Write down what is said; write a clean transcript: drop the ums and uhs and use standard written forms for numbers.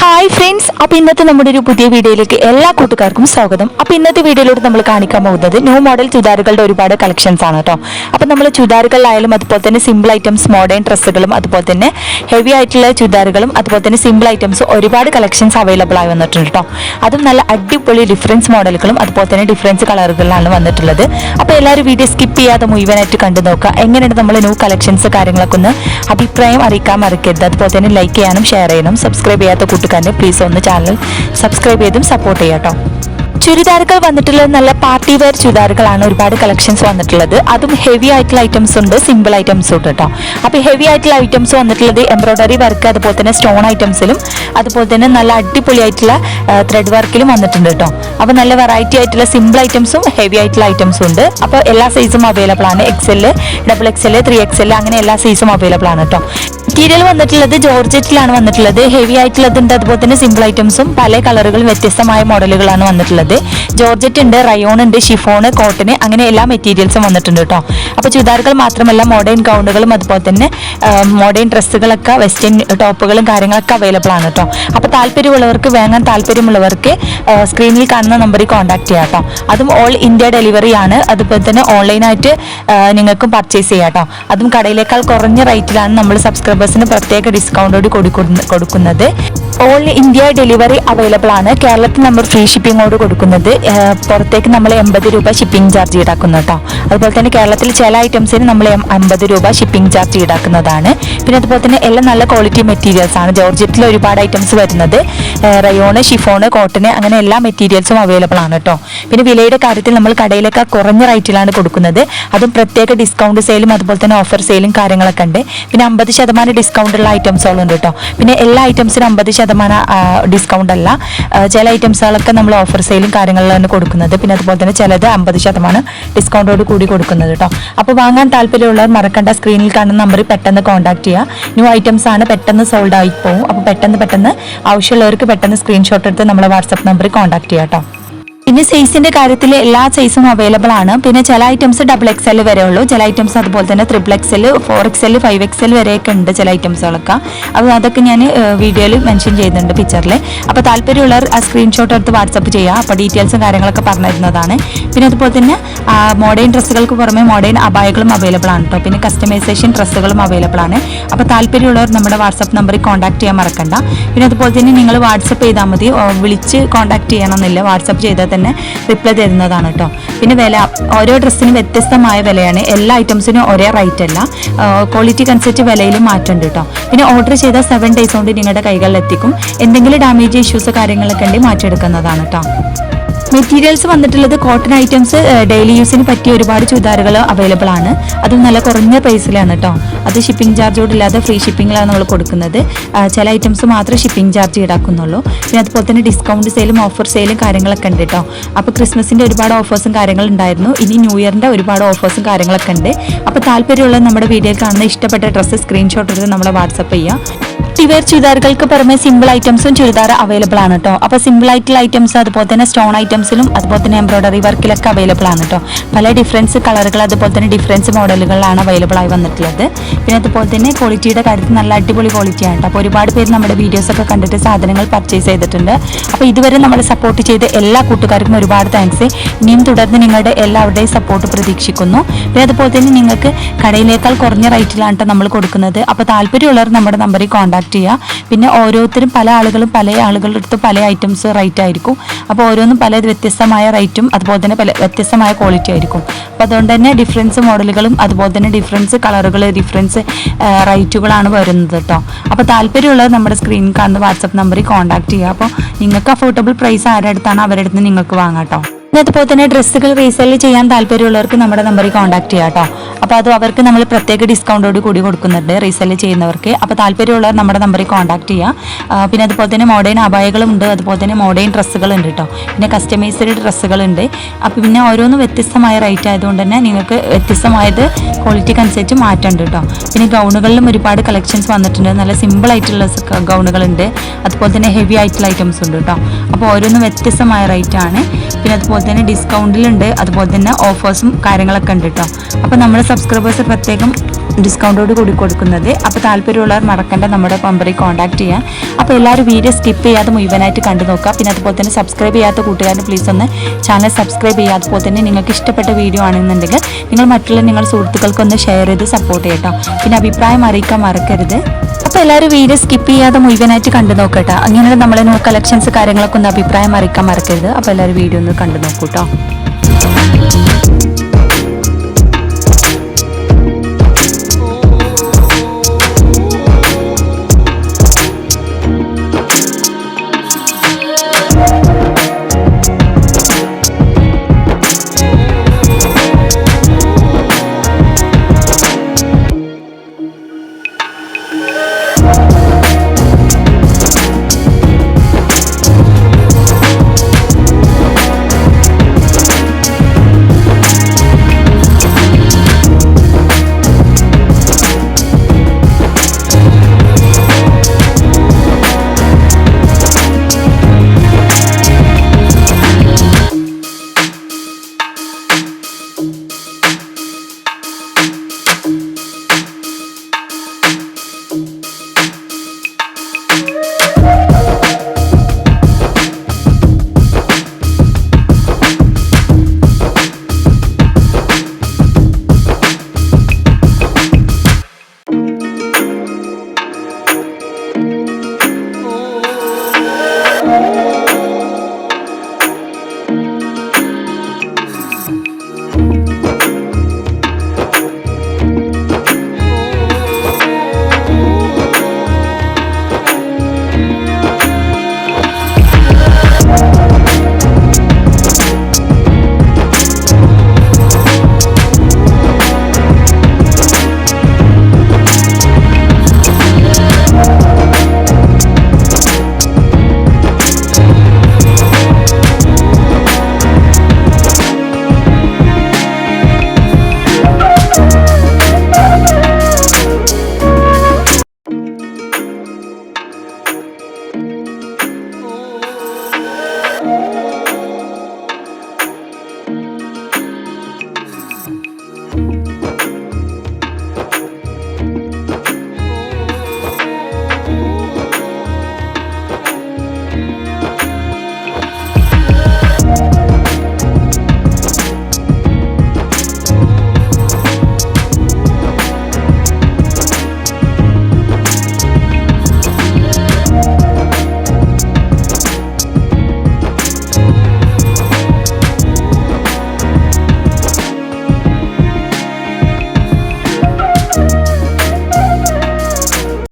Hi friends, അപ്പോൾ ഇന്നത്തെ നമ്മുടെ ഒരു പുതിയ വീഡിയോയിലേക്ക് എല്ലാ കൂട്ടുകാർക്കും സ്വാഗതം. അപ്പോൾ ഇന്നത്തെ വീഡിയോയിലൂടെ നമ്മൾ കാണിക്കാൻ പോകുന്നത് ന്യൂ മോഡൽ ചുരിദാറുകളുടെ ഒരുപാട് കളക്ഷൻസ് ആണ് കേട്ടോ. അപ്പോൾ നമ്മൾ ചുരിദാറുകളിലായാലും അതുപോലെ തന്നെ സിമ്പിൾ ഐറ്റംസ്, മോഡേൺ ഡ്രസ്സുകളും അതുപോലെ തന്നെ ഹെവി ആയിട്ടുള്ള ചുരിദാറുകളും അതുപോലെ തന്നെ സിമ്പിൾ ഐറ്റംസ് ഒരുപാട് കളക്ഷൻസ് അവൈലബിൾ ആയി വന്നിട്ടുണ്ട് കേട്ടോ. അതും നല്ല അടിപൊളി ഡിഫറൻസ് മോഡലുകളും അതുപോലെ തന്നെ ഡിഫറൻസ് കളറുകളിലാണ് വന്നിട്ടുള്ളത്. അപ്പോൾ എല്ലാവരും വീഡിയോ സ്കിപ്പ് ചെയ്യാതെ മുഴുവനായിട്ട് കണ്ടു നോക്കുക. എങ്ങനെയാണ് നമ്മൾ ന്യൂ കളക്ഷൻസ് കാര്യങ്ങളൊക്കെ ഒന്ന് അഭിപ്രായം അറിയിക്കാൻ മറക്കരുത്. അതുപോലെ തന്നെ ലൈക്ക് ചെയ്യാനും ഷെയർ ചെയ്യാനും സബ്സ്ക്രൈബ് ചെയ്യാത്ത കൂട്ടുകാരനെ പ്ലീസ് ഒന്ന് ചാനൽ സബ്സ്ക്രൈബ് ചെയ്തും സപ്പോർട്ട് ചെയ്യാം കേട്ടോ. ചുരിദാറുകൾ വന്നിട്ടുള്ളത് നല്ല പാർട്ടി വെയർ ചുരിദാറുകളാണ് ഒരുപാട് കളക്ഷൻസ് വന്നിട്ടുള്ളത്. അതും ഹെവി ആയിട്ടുള്ള ഐറ്റംസ് ഉണ്ട്, സിമ്പിൾ ഐറ്റംസ് ഉണ്ട് കേട്ടോ. അപ്പോൾ ഹെവി ആയിട്ടുള്ള ഐറ്റംസ് വന്നിട്ടുള്ളത് എംബ്രോയ്ഡറി വർക്ക് അതുപോലെ തന്നെ സ്റ്റോൺ ഐറ്റംസിലും അതുപോലെ തന്നെ നല്ല അടിപൊളി ആയിട്ടുള്ള ത്രെഡ് വർക്കിലും വന്നിട്ടുണ്ട് കേട്ടോ. അപ്പോൾ നല്ല വെറൈറ്റി ആയിട്ടുള്ള സിമ്പിൾ ഐറ്റംസും ഹെവി ആയിട്ടുള്ള ഐറ്റംസും ഉണ്ട്. അപ്പോൾ എല്ലാ സൈസും അവൈലബിൾ ആണ്. XL, XXL, 3XL അങ്ങനെ എല്ലാ സൈസും അവൈലബിൾ ആണ് കേട്ടോ. മെറ്റീരിയൽ വന്നിട്ടുള്ളത് ജോർജറ്റിലാണ് വന്നിട്ടുള്ളത്. ഹെവി ആയിട്ടുള്ളതുണ്ട്, അതുപോലെ തന്നെ സിമ്പിൾ ഐറ്റംസും പല കളറുകളും വ്യത്യസ്തമായ മോഡലുകളാണ് വന്നിട്ടുള്ളത്. ജോർജറ്റ് ഉണ്ട്, റയോൺ ഉണ്ട്, ഷിഫോണ്, കോട്ടൺ അങ്ങനെ എല്ലാ മെറ്റീരിയൽസും വന്നിട്ടുണ്ട് കേട്ടോ. അപ്പോൾ ചുരിദാറുകൾ മാത്രമല്ല മോഡേൺ ഗൗണുകളും അതുപോലെ തന്നെ മോഡേൺ ഡ്രസ്സുകളൊക്കെ വെസ്റ്റേൺ ടോപ്പുകളും കാര്യങ്ങളൊക്കെ അവൈലബിൾ ആണ് കേട്ടോ. അപ്പോൾ താല്പര്യമുള്ളവർക്ക് വാങ്ങാൻ താല്പര്യമുള്ളവർക്ക് സ്ക്രീനിൽ കാണുന്ന നമ്പറിൽ കോൺടാക്ട് ചെയ്യാം കേട്ടോ. അതും ഓൾ ഇന്ത്യ ഡെലിവറി ആണ്. അതുപോലെ തന്നെ ഓൺലൈനായിട്ട് നിങ്ങൾക്കും പർച്ചേസ് ചെയ്യാം കേട്ടോ. അതും കടയിലേക്കാൾ കുറഞ്ഞ റേറ്റിലാണ് നമ്മൾ സബ്സ്ക്രൈബേഴ്സിന് പ്രത്യേക ഡിസ്കൗണ്ടോട് കൊടുക്കുന്നത്. ഓൾ ഇന്ത്യ ഡെലിവറി അവൈലബിൾ ആണ്. കേരളത്തിൽ നമ്മൾ ഫ്രീ ഷിപ്പിങ്ങോട് കൊടുക്കുന്നത്. പുറത്തേക്ക് നമ്മൾ 80 രൂപ ഷിപ്പിംഗ് ചാർജ് ഈടാക്കുന്നു കേട്ടോ. അതുപോലെ തന്നെ കേരളത്തിൽ ചില ഐറ്റംസിന് നമ്മൾ 50 രൂപ ഷിപ്പിംഗ് ചാർജ് ഈടാക്കുന്നതാണ്. പിന്നെ അതുപോലെ തന്നെ എല്ലാം നല്ല ക്വാളിറ്റി മെറ്റീരിയൽസ് ആണ്. ജോർജറ്റിൽ ഒരുപാട് ഐറ്റംസ് വരുന്നത്. റയോണ്, ഷിഫോണ്, കോട്ടൺ അങ്ങനെ എല്ലാ മെറ്റീരിയൽസും അവൈലബിൾ ആണ് കേട്ടോ. പിന്നെ വിലയുടെ കാര്യത്തിൽ നമ്മൾ കടയിലൊക്കെ കുറഞ്ഞ റേറ്റിലാണ് കൊടുക്കുന്നത്. അതും പ്രത്യേക ഡിസ്കൗണ്ട് സെയിലും അതുപോലെ തന്നെ ഓഫർ സെയിലും കാര്യങ്ങളൊക്കെ ഉണ്ട്. പിന്നെ 50% ഡിസ്കൗണ്ട് ഉള്ള ഐറ്റംസുകളും ഉണ്ട് കേട്ടോ. പിന്നെ എല്ലാ ഐറ്റംസിനും 50% ഡിസ്കൗണ്ട് അല്ല. ചില ഐറ്റംസുകളൊക്കെ നമ്മൾ ഓഫർ സെയിലും കാര്യങ്ങളിലാണ് കൊടുക്കുന്നത്. പിന്നെ അതുപോലെ തന്നെ ചിലത് 50% ഡിസ്കൗണ്ടോട് കൂടി കൊടുക്കുന്നത് കേട്ടോ. അപ്പോൾ വാങ്ങാൻ താല്പര്യമുള്ളവർ മറക്കണ്ട, സ്ക്രീനിൽ കാണുന്ന നമ്പറിൽ പെട്ടെന്ന് കോൺടാക്ട് ചെയ്യുക. ന്യൂ ഐറ്റംസ് ആണ്, പെട്ടെന്ന് സോൾഡ് ആയി പോകും. അപ്പോൾ പെട്ടെന്ന് ആവശ്യമുള്ളവർക്ക് പെട്ടെന്ന് സ്ക്രീൻഷോട്ട് എടുത്ത് നമ്മളെ വാട്സപ്പ് നമ്പറിൽ കോൺടാക്ട് ചെയ്യാം കേട്ടോ. പിന്നെ സൈസിന്റെ കാര്യത്തിൽ എല്ലാ സൈസും അവൈലബിൾ ആണ്. പിന്നെ ചില ഐറ്റംസ് XXL വരെ ഉള്ളൂ, ചില ഐറ്റംസ് അതുപോലെ തന്നെ XXL, 4XL, 5XL വരെയൊക്കെ ഉണ്ട് ചില ഐറ്റംസുകളൊക്കെ. അപ്പോൾ അതൊക്കെ ഞാൻ വീഡിയോയിൽ മെൻഷൻ ചെയ്യുന്നുണ്ട് പിക്ചറിൽ. അപ്പോൾ താല്പര്യമുള്ളവർ ആ സ്ക്രീൻഷോട്ട് എടുത്ത് വാട്സപ്പ് ചെയ്യുക. അപ്പോൾ ഡീറ്റെയിൽസും കാര്യങ്ങളൊക്കെ പറഞ്ഞു തരുന്നതാണ്. പിന്നെ അതുപോലെ തന്നെ മോഡേൺ ഡ്രസ്സുകൾക്ക് പുറമെ മോഡേൺ അബായകളും അവൈലബിൾ ആണ് കേട്ടോ. പിന്നെ കസ്റ്റമൈസേഷൻ ഡ്രസ്സുകളും അവൈലബിൾ ആണ്. അപ്പോൾ താല്പര്യമുള്ളവർ നമ്മുടെ വാട്സപ്പ് നമ്പറിൽ കോൺടാക്ട് ചെയ്യാൻ മറക്കണ്ട. പിന്നെ അതുപോലെ തന്നെ നിങ്ങൾ വാട്സപ്പ് ചെയ്താൽ മതി, വിളിച്ച് കോൺടാക്ട് ചെയ്യണമെന്നില്ല. വാട്സപ്പ് ചെയ്താൽ തന്നെ റിപ്ലൈ തരുന്നതാണ് കേട്ടോ. പിന്നെ വില ഓരോ ഡ്രസ്സിനും വ്യത്യസ്തമായ വിലയാണ്. എല്ലാ ഐറ്റംസിനും ഒരേ റേറ്റ് അല്ല, ക്വാളിറ്റിക്ക് അനുസരിച്ച് വിലയിലും മാറ്റമുണ്ട് കേട്ടോ. പിന്നെ ഓർഡർ ചെയ്താൽ 7 days കൊണ്ട് നിങ്ങളുടെ കൈകളിൽ എത്തിക്കും. എന്തെങ്കിലും ഡാമേജ് ഇഷ്യൂസ് കാര്യങ്ങളൊക്കെ ഉണ്ടെങ്കിൽ മാറ്റിയെടുക്കുന്നതാണ് കേട്ടോ. മെറ്റീരിയൽസ് വന്നിട്ടുള്ളത് കോട്ടൺ ഐറ്റംസ്, ഡെയിലി യൂസിന് പറ്റിയ ഒരുപാട് ചുരിദാറുകൾ അവൈലബിൾ ആണ്. അതും നല്ല കുറഞ്ഞ പ്രൈസിലാണ് കേട്ടോ. അത് ഷിപ്പിംഗ് ചാർജോട് ഇല്ലാതെ ഫ്രീ ഷിപ്പിങ്ങിലാണ് നമ്മൾ കൊടുക്കുന്നത്. ചില ഐറ്റംസ് മാത്രമേ ഷിപ്പിംഗ് ചാർജ് ഈടാക്കുന്നുള്ളൂ. പിന്നെ അതുപോലെ തന്നെ ഡിസ്കൗണ്ട് സെയിലും ഓഫർ സെയിലും കാര്യങ്ങളൊക്കെ ഉണ്ട് കേട്ടോ. അപ്പോൾ ക്രിസ്മസിൻ്റെ ഒരുപാട് ഓഫേഴ്സും കാര്യങ്ങളും ഉണ്ടായിരുന്നു. ഇനി ന്യൂ ഇയറിൻ്റെ ഒരുപാട് ഓഫേഴ്സും കാര്യങ്ങളൊക്കെ ഉണ്ട്. അപ്പോൾ താല്പര്യമുള്ള നമ്മുടെ വീഡിയോയിൽ കാണുന്ന ഇഷ്ടപ്പെട്ട ഡ്രസ്സ് സ്ക്രീൻഷോട്ട് എടുത്ത് നമ്മളെ വാട്സപ്പ് ചെയ്യുക. വെയർ ചുരിദാറുകൾക്ക് പുറമെ സിമ്പിൾ ഐറ്റംസും ചുരിദാർ അവൈലബിൾ ആണ് കേട്ടോ. അപ്പോൾ സിമ്പിൾ ആയിട്ടുള്ള ഐറ്റംസ് അതുപോലെ തന്നെ സ്റ്റോൺ ഐറ്റംസിലും അതുപോലെ തന്നെ എംബ്രോയ്ഡറി വർക്കിലൊക്കെ അവൈലബിൾ ആണ് കേട്ടോ. പല ഡിഫറൻസ് കളറുകൾ അതുപോലെ തന്നെ ഡിഫറൻസ് മോഡലുകളിലാണ് അവൈലബിൾ ആയി വന്നിട്ടുള്ളത്. പിന്നെ അതുപോലെ തന്നെ ക്വാളിറ്റിയുടെ കാര്യത്തിൽ നല്ല അടിപൊളി ക്വാളിറ്റിയാണ് കേട്ടോ. അപ്പോൾ ഒരുപാട് പേര് നമ്മുടെ വീഡിയോസൊക്കെ കണ്ടിട്ട് സാധനങ്ങൾ പർച്ചേസ് ചെയ്തിട്ടുണ്ട്. അപ്പോൾ ഇതുവരെ നമ്മളെ സപ്പോർട്ട് ചെയ്ത് എല്ലാ കൂട്ടുകാർക്കും ഒരുപാട് താങ്ക്സ്. ഇനിയും തുടർന്ന് നിങ്ങളുടെ എല്ലാവരുടെയും സപ്പോർട്ട് പ്രതീക്ഷിക്കുന്നു. പിന്നെ അതുപോലെ തന്നെ നിങ്ങൾക്ക് കടയിലേക്കാൾ കുറഞ്ഞ റേറ്റിലാണ് കേട്ടോ നമ്മൾ കൊടുക്കുന്നത്. അപ്പോൾ താല്പര്യമുള്ളവർ നമ്മുടെ നമ്പറിൽ കോൺടാക്ട് ചെയ്യുക. പിന്നെ ഓരോരുത്തരും പല ആളുകളുടെ അടുത്ത് പല ഐറ്റംസ് റേറ്റ് ആയിരിക്കും. അപ്പോൾ ഓരോന്നും പല വ്യത്യസ്തമായ റേറ്റും അതുപോലെ തന്നെ പല വ്യത്യസ്തമായ ക്വാളിറ്റി ആയിരിക്കും. അപ്പോൾ അതുകൊണ്ട് തന്നെ ഡിഫറൻസ് മോഡലുകളും അതുപോലെ തന്നെ ഡിഫറൻസ് കളറുകൾ, ഡിഫറൻസ് റേറ്റുകളാണ് വരുന്നത് കേട്ടോ. അപ്പോൾ താല്പര്യമുള്ളത് നമ്മുടെ സ്ക്രീനിൽ കാണുന്ന വാട്സപ്പ് നമ്പറിൽ കോൺടാക്ട് ചെയ്യുക. അപ്പോൾ നിങ്ങൾക്ക് അഫോർഡബിൾ പ്രൈസ് ആരുടെ അടുത്താണ് അവരുടെ അടുത്ത് നിങ്ങൾക്ക് വാങ്ങാം കേട്ടോ. അതുപോലെ തന്നെ ഡ്രസ്സുകൾ റീസെല് ചെയ്യാൻ താല്പര്യമുള്ളവർക്ക് നമ്മുടെ നമ്പറിൽ കോൺടാക്ട് ചെയ്യാം കേട്ടോ. അപ്പോൾ അത് അവർക്ക് നമ്മൾ പ്രത്യേക ഡിസ്കൗണ്ടോട് കൂടി കൊടുക്കുന്നുണ്ട് റീസെല് ചെയ്യുന്നവർക്ക്. അപ്പോൾ താല്പര്യമുള്ളവർ നമ്മുടെ നമ്പറിൽ കോൺടാക്ട് ചെയ്യുക. പിന്നെ അതുപോലെ തന്നെ മോഡേൺ അബായകളുണ്ട്, അതുപോലെ തന്നെ മോഡേൺ ഡ്രസ്സുകളുണ്ട് കേട്ടോ. പിന്നെ കസ്റ്റമൈസ്ഡ് ഡ്രസ്സുകളുണ്ട്. അപ്പോൾ പിന്നെ ഓരോന്നും വ്യത്യസ്തമായ റേറ്റ് ആയതുകൊണ്ട് തന്നെ നിങ്ങൾക്ക് വ്യത്യസ്തമായത് ക്വാളിറ്റിക്ക് അനുസരിച്ച് മാറ്റമുണ്ട് കേട്ടോ. പിന്നെ ഗൗണുകളിലും ഒരുപാട് കളക്ഷൻസ് വന്നിട്ടുണ്ട്. നല്ല സിമ്പിൾ ആയിട്ടുള്ള ഗൗണുകളുണ്ട്, അതുപോലെ തന്നെ ഹെവി ആയിട്ടുള്ള ഐറ്റംസ് ഉണ്ട് കേട്ടോ. അപ്പോൾ ഓരോന്നും വ്യത്യസ്തമായ റേറ്റ് ആണ്. പിന്നെ അതുപോലെ തന്നെ ഡിസ്കൗണ്ടിലുണ്ട്, അതുപോലെ തന്നെ ഓഫേഴ്സും കാര്യങ്ങളൊക്കെ ഉണ്ട് കേട്ടോ. അപ്പോൾ നമ്മുടെ സബ്സ്ക്രൈബേഴ്സ് പ്രത്യേകം ഡിസ്കൗണ്ടോട് കൂടി കൊടുക്കുന്നത്. അപ്പോൾ താല്പര്യമുള്ളവർ മറക്കണ്ട നമ്മുടെ നമ്പറിൽ കോൺടാക്ട് ചെയ്യാം. അപ്പോൾ എല്ലാവരും വീഡിയോ സ്കിപ്പ് ചെയ്യാതെ മുഴുവനായിട്ട് കണ്ടു നോക്കുക. പിന്നെ അതുപോലെ തന്നെ സബ്സ്ക്രൈബ് ചെയ്യാത്ത കൂട്ടുകാരൻ പ്ലീസ് ഒന്ന് ചാനൽ സബ്സ്ക്രൈബ് ചെയ്യുക. അതുപോലെ തന്നെ നിങ്ങൾക്ക് ഇഷ്ടപ്പെട്ട വീഡിയോ ആണെന്നുണ്ടെങ്കിൽ നിങ്ങൾ മറ്റുള്ള നിങ്ങളുടെ സുഹൃത്തുക്കൾക്കൊന്ന് ഷെയർ ചെയ്ത് സപ്പോർട്ട് ചെയ്യട്ടോ. പിന്നെ അഭിപ്രായം അറിയിക്കാൻ മറക്കരുത്. അപ്പോൾ എല്ലാവരും വീഡിയോ സ്കിപ്പ് ചെയ്യാതെ മുഴുവനായിട്ട് കണ്ടു നോക്കട്ടോ. അങ്ങനെയുള്ള നമ്മളെ ന്യൂ കളക്ഷൻസ് കാര്യങ്ങളൊക്കെ ഒന്ന് അഭിപ്രായം അറിയിക്കാൻ മറക്കരുത്. അപ്പോൾ എല്ലാവരും വീഡിയോ ഒന്ന് കണ്ടു നോക്കൂ കേട്ടോ.